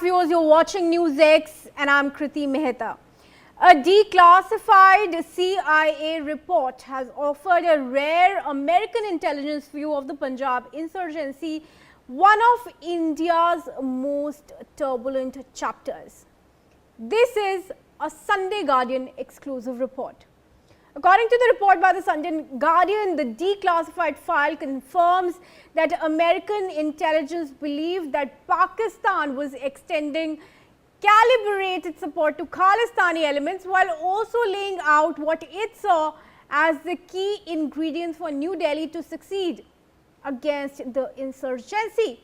viewers, you're watching NewsX and I'm Kriti Mehta. A declassified CIA report has offered a rare American intelligence view of the Punjab insurgency, one of India's most turbulent chapters. This is a Sunday Guardian exclusive report. According to the report by the Sunday Guardian, the declassified file confirms that American intelligence believed that Pakistan was extending calibrated support to Khalistani elements while also laying out what it saw as the key ingredients for New Delhi to succeed against the insurgency.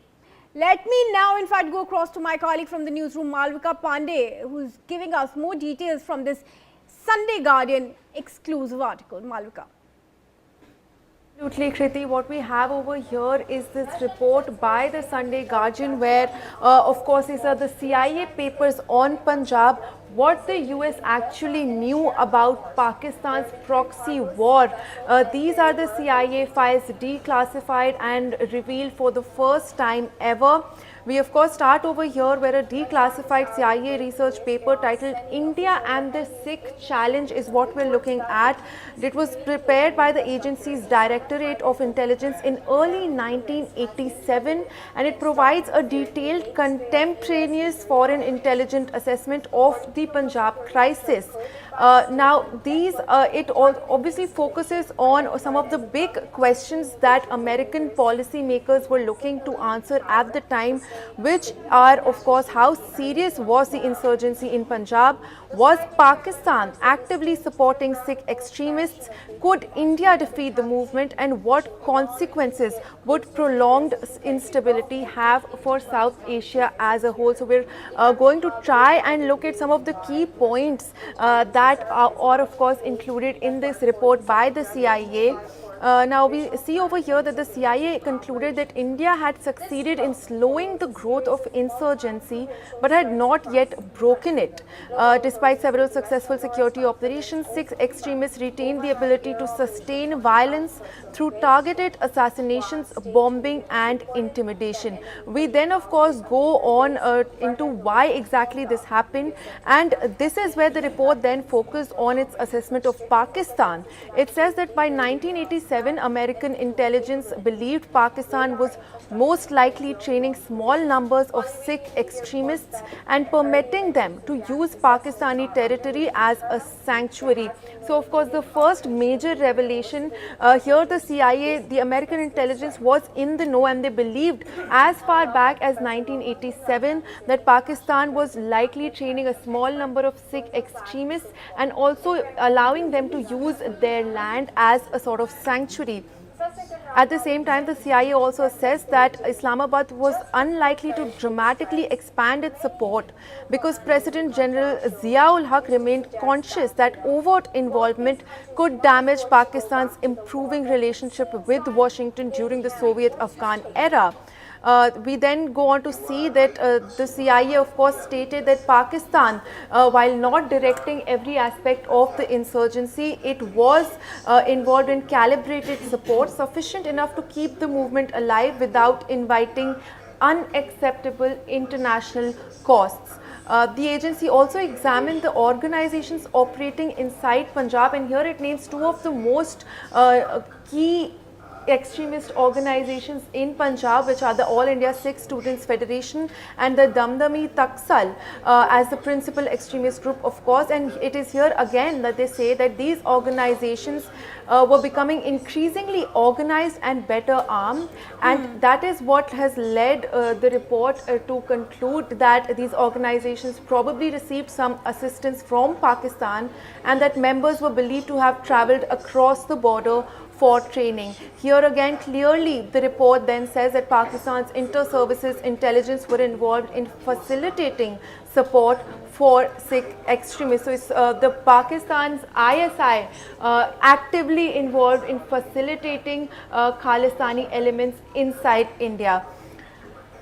Let me now in fact go across to my colleague from the newsroom, Malvika Pandey, who's giving us more details from this Sunday Guardian exclusive article. Malvika. Absolutely, Kriti. What we have over here is this report by the Sunday Guardian where, of course, these are the CIA papers on Punjab, what the US actually knew about Pakistan's proxy war. These are the CIA files declassified and revealed for the first time ever. We of course start over here where a declassified CIA research paper titled India and the Sikh Challenge is what we're looking at. It was prepared by the agency's Directorate of Intelligence in early 1987 and it provides a detailed contemporaneous foreign intelligence assessment of the Punjab crisis. It obviously focuses on some of the big questions that American policymakers were looking to answer at the time, which are of course how serious was the insurgency in Punjab, was Pakistan actively supporting Sikh extremists, could India defeat the movement, and what consequences would prolonged instability have for South Asia as a whole. So we're going to try and look at some of the key points that are of course included in this report by the CIA. Now we see over here that the CIA concluded that India had succeeded in slowing the growth of insurgency but had not yet broken it. Despite several successful security operations, Sikh extremists retained the ability to sustain violence through targeted assassinations, bombing and intimidation. We then of course go on into why exactly this happened, and this is where the report then focused on its assessment of Pakistan. It says that by 1987, American intelligence believed Pakistan was most likely training small numbers of Sikh extremists and permitting them to use Pakistani territory as a sanctuary. So of course the first major revelation here, the CIA, the American intelligence was in the know, and they believed as far back as 1987 that Pakistan was likely training a small number of Sikh extremists and also allowing them to use their land as a sort of sanctuary. At the same time, the CIA also assessed that Islamabad was unlikely to dramatically expand its support because President General Zia-ul-Haq remained conscious that overt involvement could damage Pakistan's improving relationship with Washington during the Soviet-Afghan era. We then go on to see that the CIA of course stated that Pakistan, while not directing every aspect of the insurgency, it was involved in calibrated support sufficient enough to keep the movement alive without inviting unacceptable international costs. The agency also examined the organizations operating inside Punjab, and here it names two of the most key extremist organizations in Punjab, which are the All India Sikh Students Federation and the Damdami Taksal as the principal extremist group of course. And it is here again that they say that these organizations were becoming increasingly organized and better armed, and that is what has led the report to conclude that these organizations probably received some assistance from Pakistan and that members were believed to have travelled across the border for training. Here again clearly the report then says that Pakistan's inter-services intelligence were involved in facilitating support for Sikh extremists. So it's the Pakistan's ISI actively involved in facilitating Khalistani elements inside India.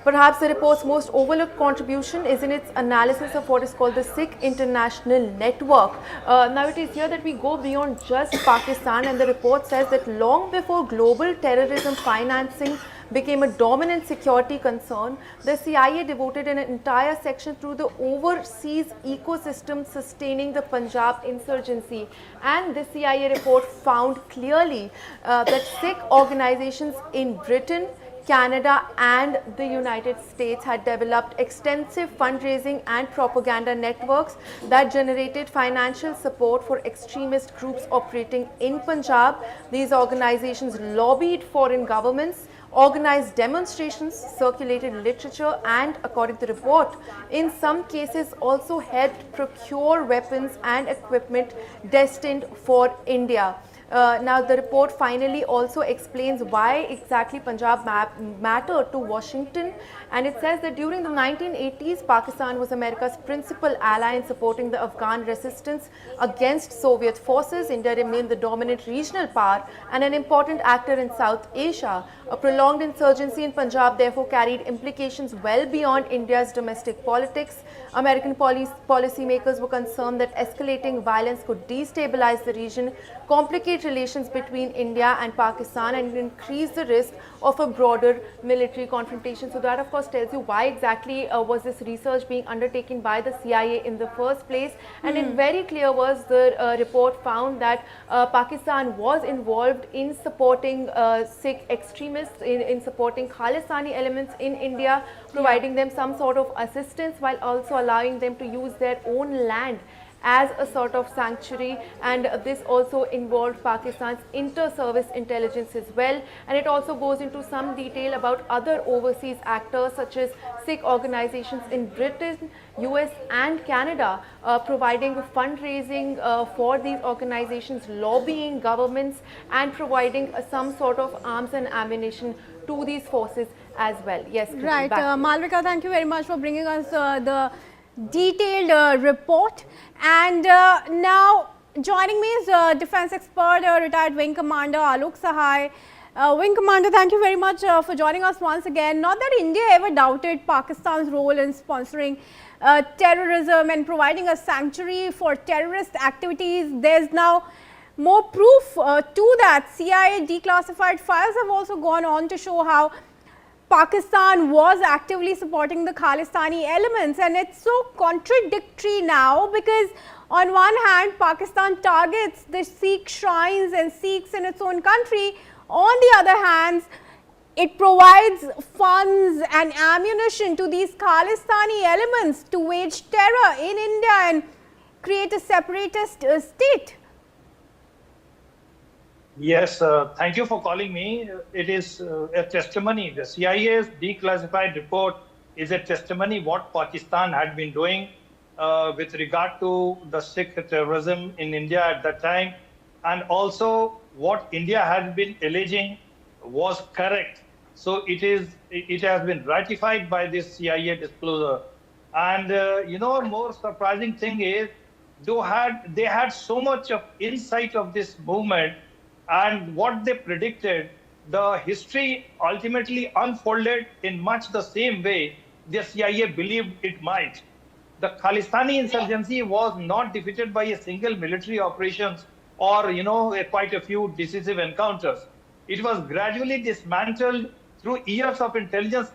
Perhaps the report's most overlooked contribution is in its analysis of what is called the Sikh International Network. Now it is here that we go beyond just Pakistan, and the report says that long before global terrorism financing became a dominant security concern, the CIA devoted an entire section to the overseas ecosystem sustaining the Punjab insurgency. And the CIA report found clearly that Sikh organizations in Britain, Canada and the United States had developed extensive fundraising and propaganda networks that generated financial support for extremist groups operating in Punjab. These organizations lobbied foreign governments, organized demonstrations, circulated literature and, according to the report, in some cases also helped procure weapons and equipment destined for India. Now the report finally also explains why exactly Punjab mattered to Washington, and it says that during the 1980s Pakistan was America's principal ally in supporting the Afghan resistance against Soviet forces. India remained the dominant regional power and an important actor in South Asia. A prolonged insurgency in Punjab therefore carried implications well beyond India's domestic politics. American policymakers were concerned that escalating violence could destabilize the region, complicate relations between India and Pakistan and increase the risk of a broader military confrontation. So that of course tells you why exactly was this research being undertaken by the CIA in the first place. And in very clear words, the report found that Pakistan was involved in supporting Sikh extremists, in supporting Khalistani elements in India, providing them some sort of assistance while also allowing them to use their own land as a sort of sanctuary. And this also involved Pakistan's inter-service intelligence as well, and it also goes into some detail about other overseas actors such as Sikh organizations in Britain, US and Canada, providing fundraising for these organizations, lobbying governments and providing some sort of arms and ammunition to these forces as well. Yes, Kriti, right. Malvika, thank you very much for bringing us the detailed report. And now joining me is defense expert, retired Wing Commander Alok Sahai. Wing Commander, thank you very much for joining us once again. Not that India ever doubted Pakistan's role in sponsoring terrorism and providing a sanctuary for terrorist activities. There's now more proof to that. CIA declassified files have also gone on to show how Pakistan was actively supporting the Khalistani elements, and it's so contradictory now because on one hand Pakistan targets the Sikh shrines and Sikhs in its own country, on the other hand it provides funds and ammunition to these Khalistani elements to wage terror in India and create a separatist state. Yes, thank you for calling me. It is a testimony. The CIA's declassified report is a testimony what Pakistan had been doing with regard to the Sikh terrorism in India at that time, and also what India had been alleging was correct. So it has been ratified by this CIA disclosure. And more surprising thing is they had so much of insight of this movement. And what they predicted, the history ultimately unfolded in much the same way the CIA believed it might. The Khalistani insurgency was not defeated by a single military operations or, quite a few decisive encounters. It was gradually dismantled through years of intelligence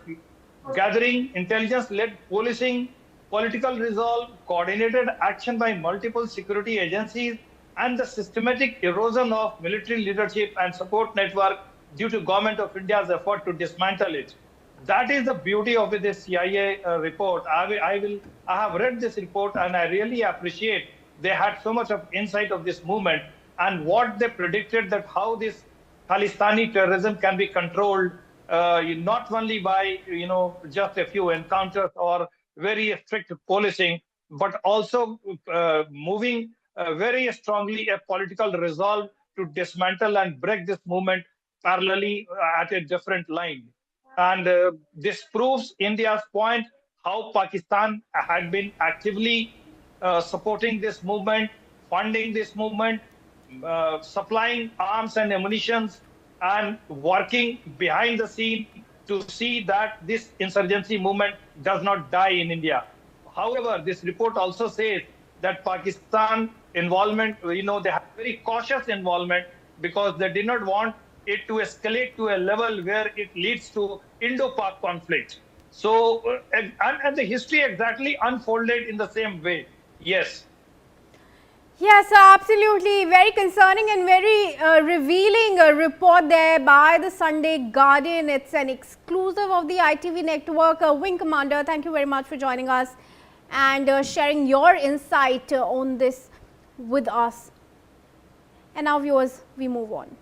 gathering, intelligence-led policing, political resolve, coordinated action by multiple security agencies, and the systematic erosion of military leadership and support network due to Government of India's effort to dismantle it. That is the beauty of this CIA report. I have read this report and I really appreciate they had so much of insight of this movement and what they predicted, that how this Khalistani terrorism can be controlled, not only by just a few encounters or very strict policing, but also moving very strongly a political resolve to dismantle and break this movement parallelly at a different line. And this proves India's point, how Pakistan had been actively supporting this movement, funding this movement, supplying arms and ammunition, and working behind the scene to see that this insurgency movement does not die in India. However, this report also says that Pakistan involvement, they have very cautious involvement because they did not want it to escalate to a level where it leads to Indo-Pak conflict. So, and the history exactly unfolded in the same way. Yes. Yes, absolutely. Very concerning and very revealing report there by the Sunday Guardian. It's an exclusive of the ITV network. Wing Commander, thank you very much for joining us and sharing your insight on this with us. And now, viewers, we move on.